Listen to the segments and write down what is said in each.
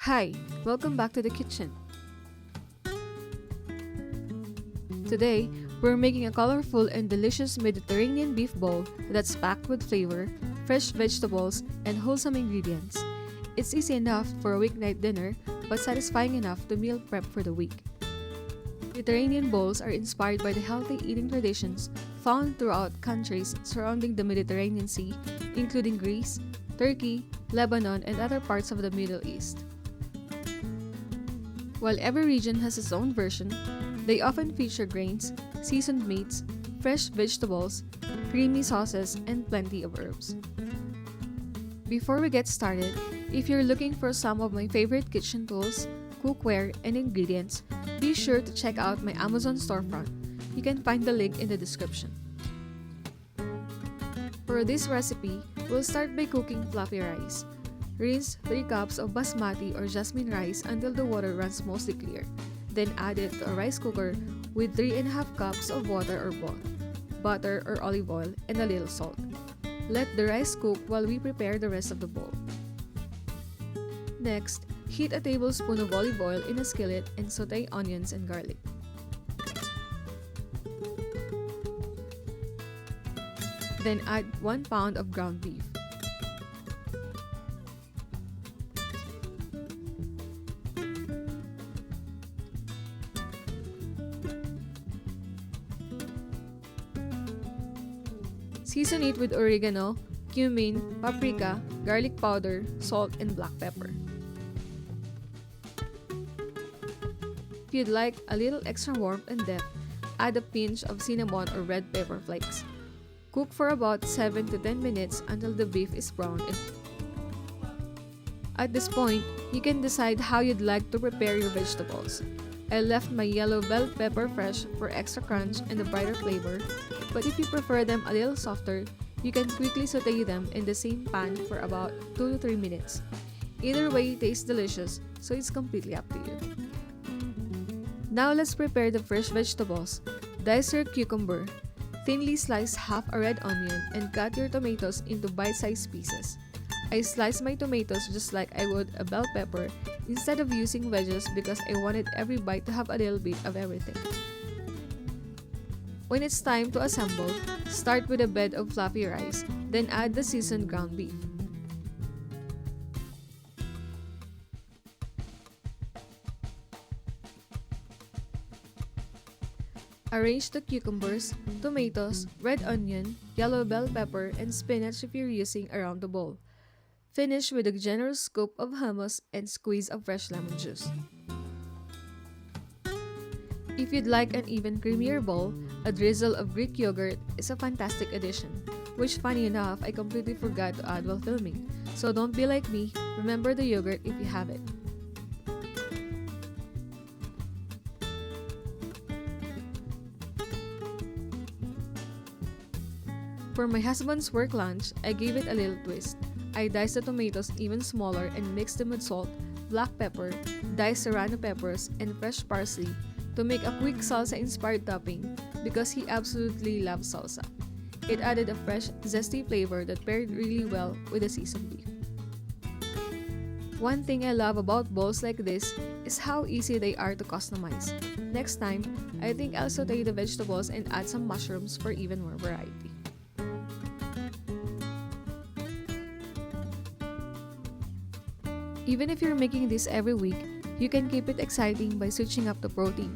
Hi, welcome back to the kitchen. Today, we're making a colorful and delicious Mediterranean beef bowl that's packed with flavor, fresh vegetables, and wholesome ingredients. It's easy enough for a weeknight dinner, but satisfying enough to meal prep for the week. Mediterranean bowls are inspired by the healthy eating traditions found throughout countries surrounding the Mediterranean Sea, including Greece, Turkey, Lebanon, and other parts of the Middle East. While every region has its own version, they often feature grains, seasoned meats, fresh vegetables, creamy sauces, and plenty of herbs. Before we get started, if you're looking for some of my favorite kitchen tools, cookware, and ingredients, be sure to check out my Amazon storefront. You can find the link in the description. For this recipe, we'll start by cooking fluffy rice. Rinse 3 cups of basmati or jasmine rice until the water runs mostly clear. Then add it to a rice cooker with 3.5 cups of water or broth, butter or olive oil, and a little salt. Let the rice cook while we prepare the rest of the bowl. Next, heat a tablespoon of olive oil in a skillet and sauté onions and garlic. Then add 1 pound of ground beef. Season it with oregano, cumin, paprika, garlic powder, salt, and black pepper. If you'd like a little extra warmth and depth, add a pinch of cinnamon or red pepper flakes. Cook for about 7 to 10 minutes until the beef is brown. At this point, you can decide how you'd like to prepare your vegetables. I left my yellow bell pepper fresh for extra crunch and a brighter flavor, but if you prefer them a little softer, you can quickly saute them in the same pan for about 2 to 3 minutes. Either way tastes delicious, so it's completely up to you. Now let's prepare the fresh vegetables. Dice your cucumber, thinly slice half a red onion, and cut your tomatoes into bite-sized pieces. I sliced my tomatoes just like I would a bell pepper instead of using wedges because I wanted every bite to have a little bit of everything. When it's time to assemble, start with a bed of fluffy rice, then add the seasoned ground beef. Arrange the cucumbers, tomatoes, red onion, yellow bell pepper, and spinach if you're using around the bowl. Finish with a generous scoop of hummus and squeeze of fresh lemon juice. If you'd like an even creamier bowl, a drizzle of Greek yogurt is a fantastic addition, which funny enough I completely forgot to add while filming. So don't be like me, remember the yogurt if you have it. For my husband's work lunch, I gave it a little twist. I diced the tomatoes even smaller and mixed them with salt, black pepper, diced serrano peppers, and fresh parsley to make a quick salsa-inspired topping because he absolutely loves salsa. It added a fresh, zesty flavor that paired really well with the seasoned beef. One thing I love about bowls like this is how easy they are to customize. Next time, I think I'll saute the vegetables and add some mushrooms for even more variety. Even if you're making this every week, you can keep it exciting by switching up the protein.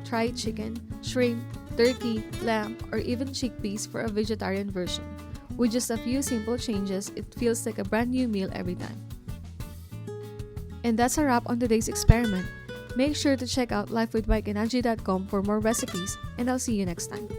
Try chicken, shrimp, turkey, lamb, or even chickpeas for a vegetarian version. With just a few simple changes, it feels like a brand new meal every time. And that's a wrap on today's experiment. Make sure to check out lifewithmikeandAngie.com for more recipes, and I'll see you next time.